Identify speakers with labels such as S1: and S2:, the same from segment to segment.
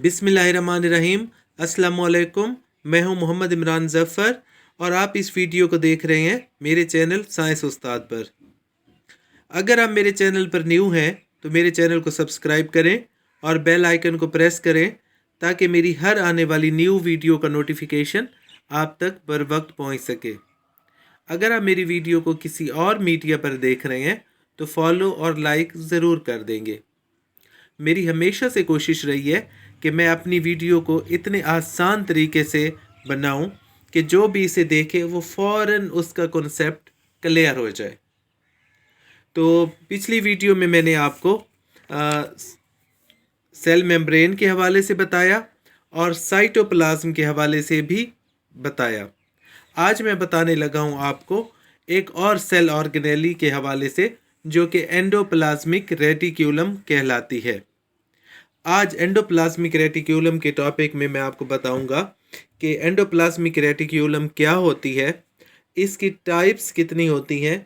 S1: बिस्मिल्लाहिर्रहमानिर्रहीम। अस्सलामुअलैकुम। मैं हूं मोहम्मद इमरान ज़फ़र और आप इस वीडियो को देख रहे हैं मेरे चैनल साइंस उस्ताद पर। अगर आप मेरे चैनल पर न्यू हैं तो मेरे चैनल को सब्सक्राइब करें और बेल आइकन को प्रेस करें ताकि मेरी हर आने वाली न्यू वीडियो का नोटिफिकेशन आप तक बर वक्त पहुँच सके। अगर आप मेरी वीडियो को किसी और मीडिया पर देख रहे हैं तो फॉलो और लाइक ज़रूर कर देंगे। मेरी हमेशा से कोशिश रही है कि मैं अपनी वीडियो को इतने आसान तरीके से बनाऊं कि जो भी इसे देखे वो फ़ौरन उसका कॉन्सेप्ट क्लियर हो जाए। तो पिछली वीडियो में मैंने आपको सेल मेम्ब्रेन के हवाले से बताया और साइटोप्लाज्म के हवाले से भी बताया। आज मैं बताने लगा हूँ आपको एक और सेल ऑर्गेनेली के हवाले से जो कि एंडोप्लाज्मिक रेटिक्यूलम कहलाती है। आज एंडोप्लाज्मिक रेटिक्यूलम के टॉपिक में मैं आपको बताऊंगा कि एंडोप्लाज्मिक रेटिक्यूलम क्या होती है, इसकी टाइप्स कितनी होती हैं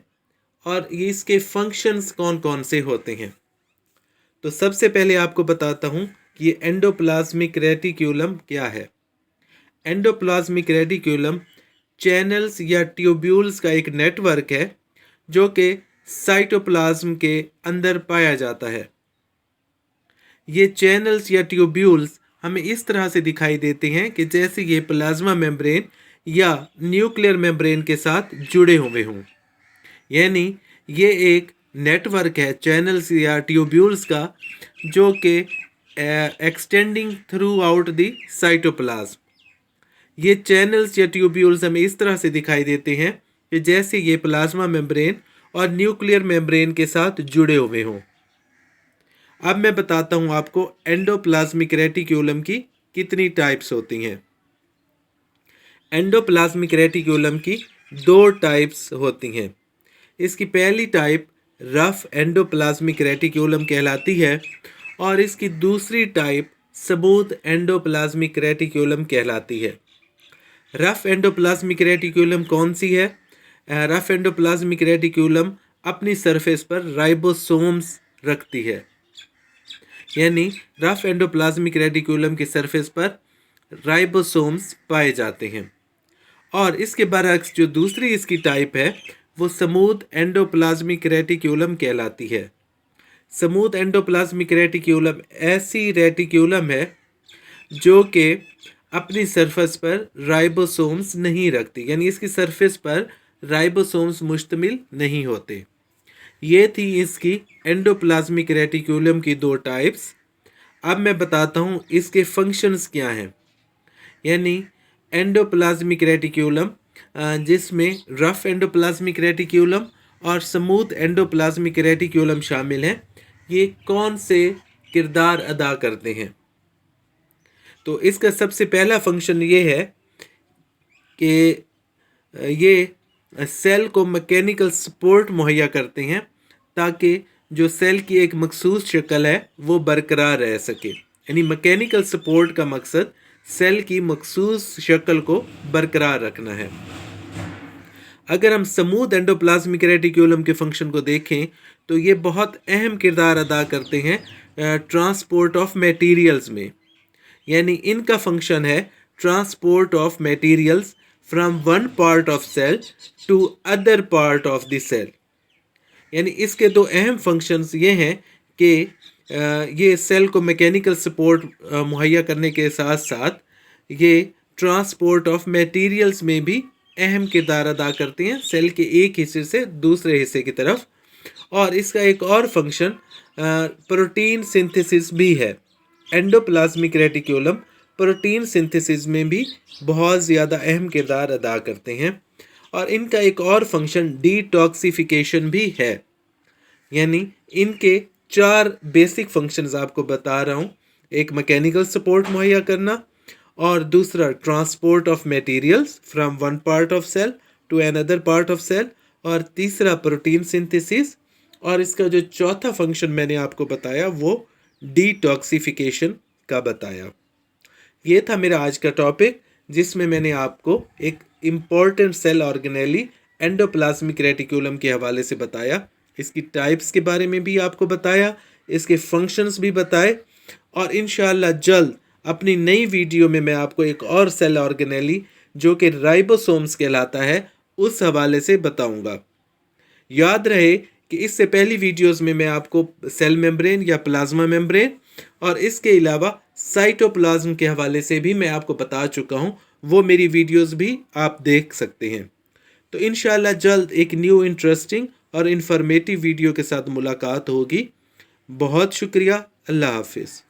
S1: और इसके फंक्शंस कौन कौन से होते हैं। तो सबसे पहले आपको बताता हूं कि ये एंडोप्लाज्मिक रेटिक्यूलम क्या है। एंडोप्लाज्मिक रेटिक्यूलम चैनल्स या ट्यूब्यूल्स का एक नेटवर्क है जो कि साइटोप्लाज्म के अंदर पाया जाता है। ये चैनल्स या ट्यूब्यूल्स हमें इस तरह से दिखाई देते हैं कि जैसे ये प्लाज्मा मेम्ब्रेन या न्यूक्लियर मेम्ब्रेन के साथ जुड़े हुए हों, यानी ये एक नेटवर्क है चैनल्स या ट्यूब्यूल्स का जो कि extending throughout the cytoplasm. ये चैनल्स या ट्यूब्यूल्स हमें इस तरह से दिखाई देते हैं कि जैसे ये प्लाज्मा मेम्ब्रेन और न्यूक्लियर मेम्ब्रेन के साथ जुड़े हुए हों। अब मैं बताता हूं आपको एंडोप्लाज्मिक रेटिक्यूलम की कितनी टाइप्स होती हैं। एंडोप्लाज्मिक रेटिक्यूलम की दो टाइप्स होती हैं। इसकी पहली टाइप रफ एंडोप्लाज्मिक रेटिक्यूलम कहलाती है और इसकी दूसरी टाइप स्मूथ एंडोप्लाज्मिक रेटिक्यूलम कहलाती है। रफ एंडोप्लाज्मिक रेटिक्यूलम कौन सी है? रफ एंडोप्लाज्मिक रेटिक्यूलम अपनी सरफेस पर राइबोसोम्स रखती है, यानी रफ एंडोप्लाज्मिक रेटिक्यूलम की सरफेस पर राइबोसोम्स पाए जाते हैं। और इसके बरअक्स जो दूसरी इसकी टाइप है वो स्मूथ एंडोप्लाज्मिक रेटिक्यूलम कहलाती है। स्मूथ एंडोप्लाज्मिक रेटिक्यूलम ऐसी रेटिक्यूलम है जो कि अपनी सरफेस पर राइबोसोम्स नहीं रखती, यानी इसकी सरफेस पर राइबोसोम्स मुश्तमिल नहीं होते। ये थी इसकी एंडोप्लाज्मिक रेटिक्यूलम की दो टाइप्स। अब मैं बताता हूँ इसके फंक्शंस क्या हैं। यानी एंडोप्लाज्मिक रेटिक्यूलम जिसमें रफ एंडोप्लाज्मिक रेटिक्यूलम और स्मूथ एंडोप्लाज्मिक रेटिक्यूलम शामिल हैं, ये कौन से किरदार अदा करते हैं। तो इसका सबसे पहला फंक्शन ये है कि ये सेल को मैकेनिकल सपोर्ट मुहैया करते हैं ताकि जो सेल की एक मखसूस शक्ल है वो बरकरार रह सके। यानी मैकेनिकल सपोर्ट का मकसद सेल की मखसूस शक्ल को बरकरार रखना है। अगर हम स्मूथ एंडोप्लाज्मिक रेटिक्यूलम के फंक्शन को देखें तो ये बहुत अहम किरदार अदा करते हैं ट्रांसपोर्ट ऑफ मटेरियल्स में। यानी इनका फंक्शन है transport of materials from one part of cell to other part of the cell. यानी इसके दो अहम फंक्शंस ये हैं कि ये सेल को मैकेनिकल सपोर्ट मुहैया करने के साथ साथ ये ट्रांसपोर्ट ऑफ मटेरियल्स में भी अहम किरदार अदा करते हैं सेल के एक हिस्से से दूसरे हिस्से की तरफ। और इसका एक और फंक्शन प्रोटीन सिंथेसिस भी है। एंडोप्लाज्मिक रेटिक्यूलम प्रोटीन सिंथेसिस में भी बहुत ज़्यादा अहम किरदार अदा करते हैं। और इनका एक और फंक्शन डिटॉक्सिफिकेशन भी है। यानी इनके चार बेसिक फंक्शंस आपको बता रहा हूँ। एक मैकेनिकल सपोर्ट मुहैया करना, और दूसरा transport of materials from one part of cell to another part of cell, और तीसरा प्रोटीन सिंथेसिस, और इसका जो चौथा फंक्शन मैंने आपको बताया वो डिटॉक्सिफिकेशन का बताया। ये था मेरा आज का टॉपिक जिसमें मैंने आपको एक important cell organelle endoplasmic reticulum के हवाले से बताया। इसकी टाइप्स के बारे में भी आपको बताया, इसके फंक्शंस भी बताए, और इंशाअल्लाह जल्द अपनी नई वीडियो में मैं आपको एक और सेल ऑर्गेनेली जो कि राइबोसोम्स कहलाता है उस हवाले से बताऊंगा। याद रहे कि इससे पहली वीडियोस में मैं आपको सेल मेम्ब्रेन या प्लाज्मा मेम्ब्रेन और इसके अलावा साइटोप्लाज्म के हवाले से भी मैं आपको बता चुका हूं, वो मेरी वीडियोस भी आप देख सकते हैं। तो इंशाल्लाह जल्द एक न्यू इंटरेस्टिंग और इन्फॉर्मेटिव वीडियो के साथ मुलाकात होगी। बहुत शुक्रिया। अल्लाह हाफिज़।